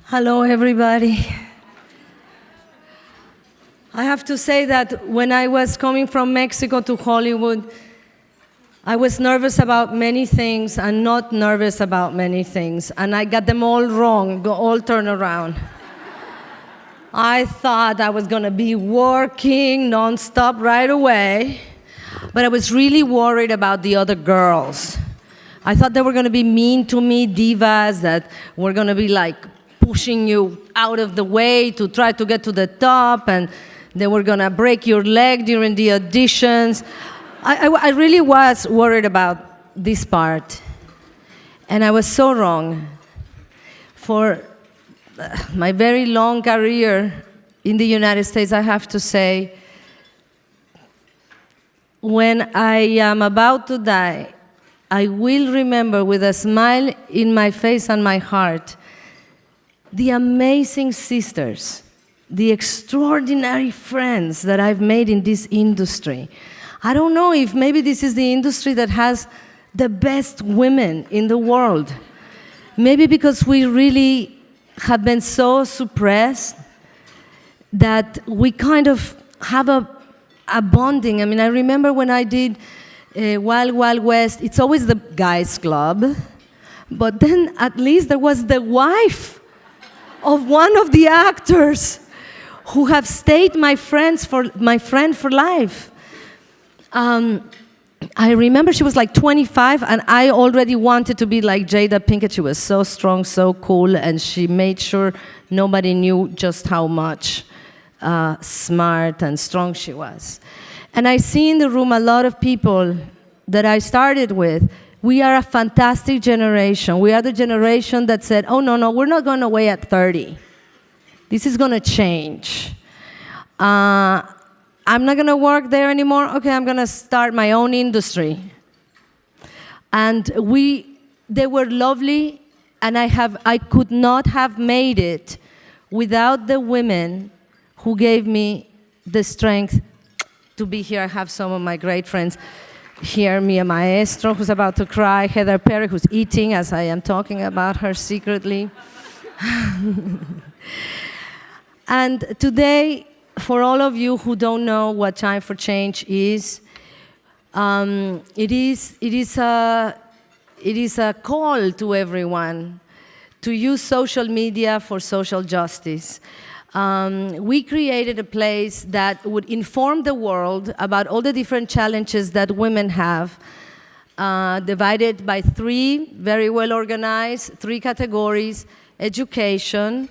Hello, everybody. I have to say that when I was coming from Mexico to Hollywood, I was nervous about many things and not nervous about many things, and I got them all wrong, all turned around. I thought I was gonna be working nonstop right away, but I was really worried about the other girls. I thought they were gonna be mean to me, divas, that were gonna be like pushing you out of the way to try to get to the top, and they were gonna break your leg during the auditions. I really was worried about this part, and I was so wrong. For my very long career in the United States, I have to say, when I am about to die, I will remember with a smile in my face and my heart the amazing sisters, the extraordinary friends that I've made in this industry. I don't know if maybe this is the industry that has the best women in the world. Maybe because we really have been so suppressed that we kind of have a bonding. I mean, I remember when I did Wild Wild West, it's always the guys' club, but then at least there was the wife of one of the actors who have stayed my friend for life. I remember she was like 25, and I already wanted to be like Jada Pinkett. She was so strong, so cool, and she made sure nobody knew just how much smart and strong she was. And I see in the room a lot of people that I started with. We are a fantastic generation. We are the generation that said, oh, no, we're not going away at 30. This is going to change. I'm not going to work there anymore. Okay, I'm going to start my own industry. And they were lovely, and I could not have made it without the women who gave me the strength to be here. I have some of my great friends here, Mia Maestro, who's about to cry, Heather Perry, who's eating as I am talking about her secretly. And today, for all of you who don't know what Time for Change is, it is a call to everyone to use social media for social justice. We created a place that would inform the world about all the different challenges that women have, divided by three very well organized, three categories: education,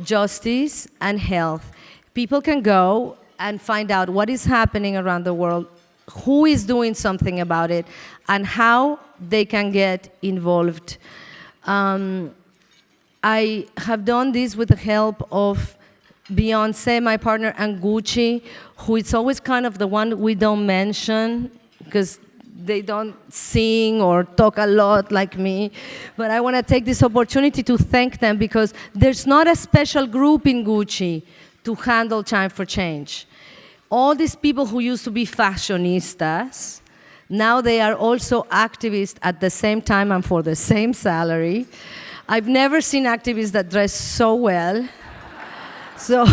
justice, and health. People can go and find out what is happening around the world, who is doing something about it, and how they can get involved. I have done this with the help of Beyonce, my partner, and Gucci, who is always kind of the one we don't mention because they don't sing or talk a lot like me. But I want to take this opportunity to thank them, because there's not a special group in Gucci to handle Time for Change. All these people who used to be fashionistas, now they are also activists at the same time and for the same salary. I've never seen activists that dress so well. So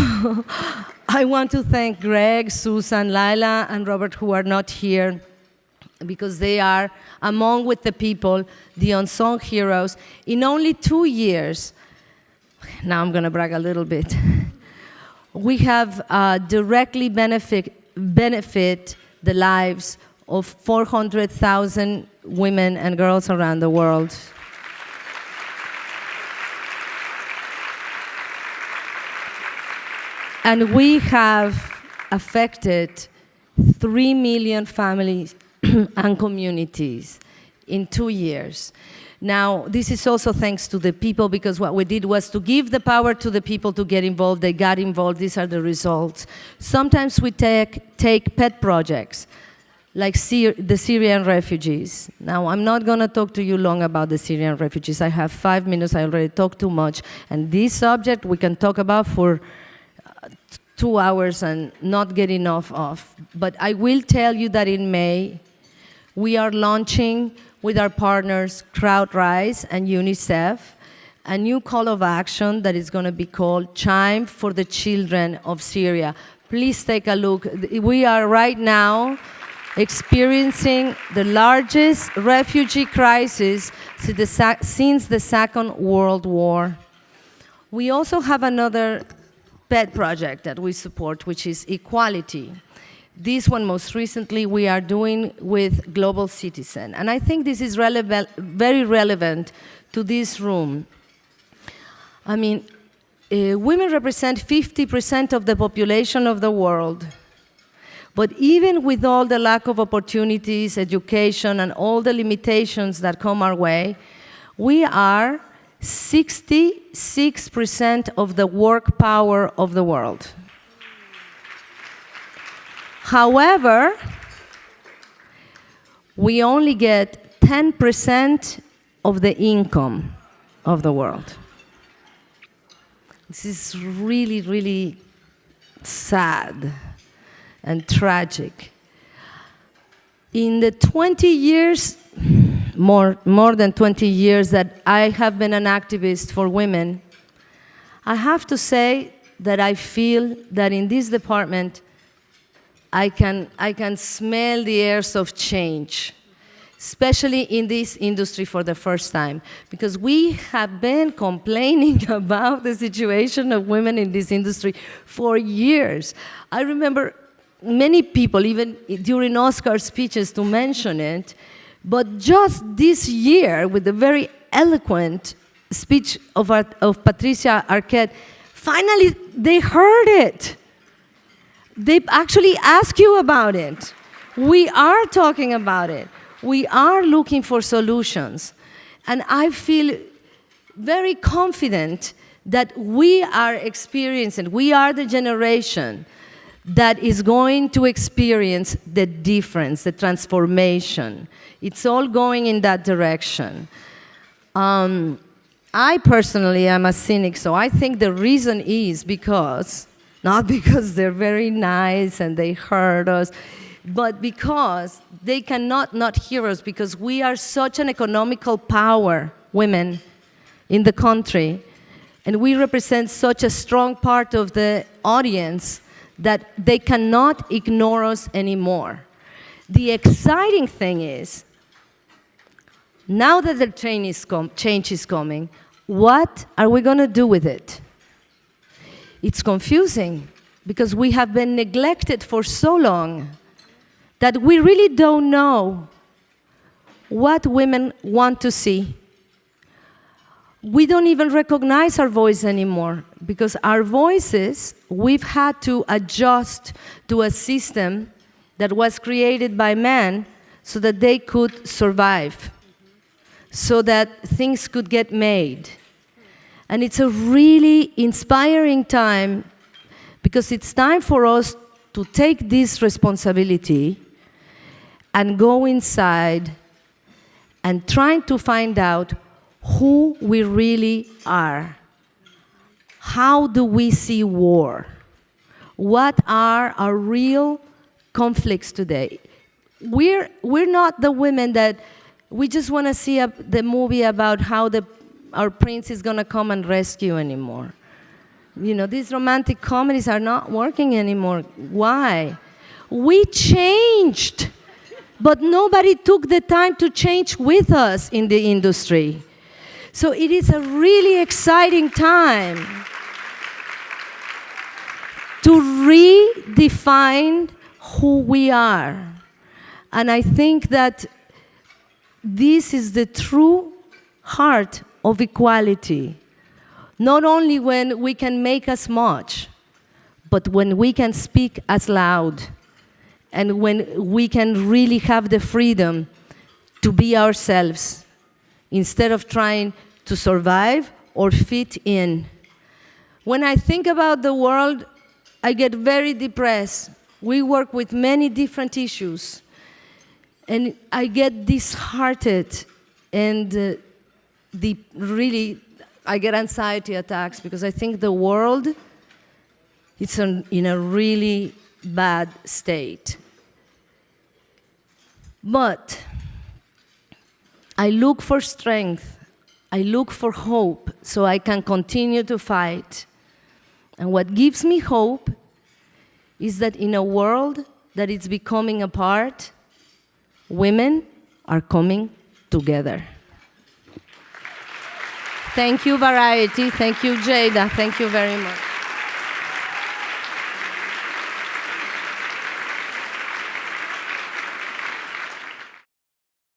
I want to thank Greg, Susan, Lila, and Robert, who are not here, because they are, among with the people, the unsung heroes. In only 2 years, now I'm going to brag a little bit, we have directly benefit the lives of 400,000 women and girls around the world. And we have affected 3 million families and communities in 2 years. Now, this is also thanks to the people, because what we did was to give the power to the people to get involved. They got involved. These are the results. Sometimes we take pet projects, like the Syrian refugees. Now, I'm not going to talk to you long about the Syrian refugees. I have 5 minutes. I already talked too much. And this subject we can talk about for 2 hours and not get enough of. But I will tell you that in May, we are launching with our partners CrowdRise and UNICEF a new call of action that is going to be called Chime for the Children of Syria. Please take a look. We are right now experiencing the largest refugee crisis since the Second World War. We also have another pet project that we support, which is equality. This one, most recently, we are doing with Global Citizen. And I think this is very relevant to this room. I mean, women represent 50% of the population of the world. But even with all the lack of opportunities, education, and all the limitations that come our way, we are 66% of the work power of the world. However, we only get 10% of the income of the world. This is really, really sad and tragic. In the 20 years, more than 20 years that I have been an activist for women, I have to say that I feel that in this department, I can smell the airs of change, especially in this industry for the first time, because we have been complaining about the situation of women in this industry for years. I remember many people, even during Oscar speeches, to mention it, but just this year, with the very eloquent speech of Patricia Arquette, finally they heard it. They actually ask you about it. We are talking about it. We are looking for solutions. And I feel very confident that we are experiencing, we are the generation that is going to experience the difference, the transformation. It's all going in that direction. I personally am a cynic, so I think the reason is because, not because they're very nice and they hurt us, but because they cannot not hear us, because we are such an economical power, women, in the country, and we represent such a strong part of the audience that they cannot ignore us anymore. The exciting thing is, now that the change is coming, what are we going to do with it? It's confusing, because we have been neglected for so long that we really don't know what women want to see. We don't even recognize our voice anymore, because our voices, we've had to adjust to a system that was created by men so that they could survive, so that things could get made. And it's a really inspiring time, because it's time for us to take this responsibility and go inside and try to find out who we really are. How do we see war? What are our real conflicts today? We're not the women that we just want to see the movie about how our prince is going to come and rescue anymore. You know, these romantic comedies are not working anymore. Why? We changed, but nobody took the time to change with us in the industry. So it is a really exciting time to redefine who we are. And I think that this is the true heart of equality. Not only when we can make as much, but when we can speak as loud, and when we can really have the freedom to be ourselves, instead of trying to survive or fit in. When I think about the world, I get very depressed. We work with many different issues, and I get disheartened, and I get anxiety attacks, because I think the world It's in a really bad state. But I look for strength. I look for hope so I can continue to fight. And what gives me hope is that in a world that is becoming apart, women are coming together. Thank you, Variety. Thank you, Jada. Thank you very much.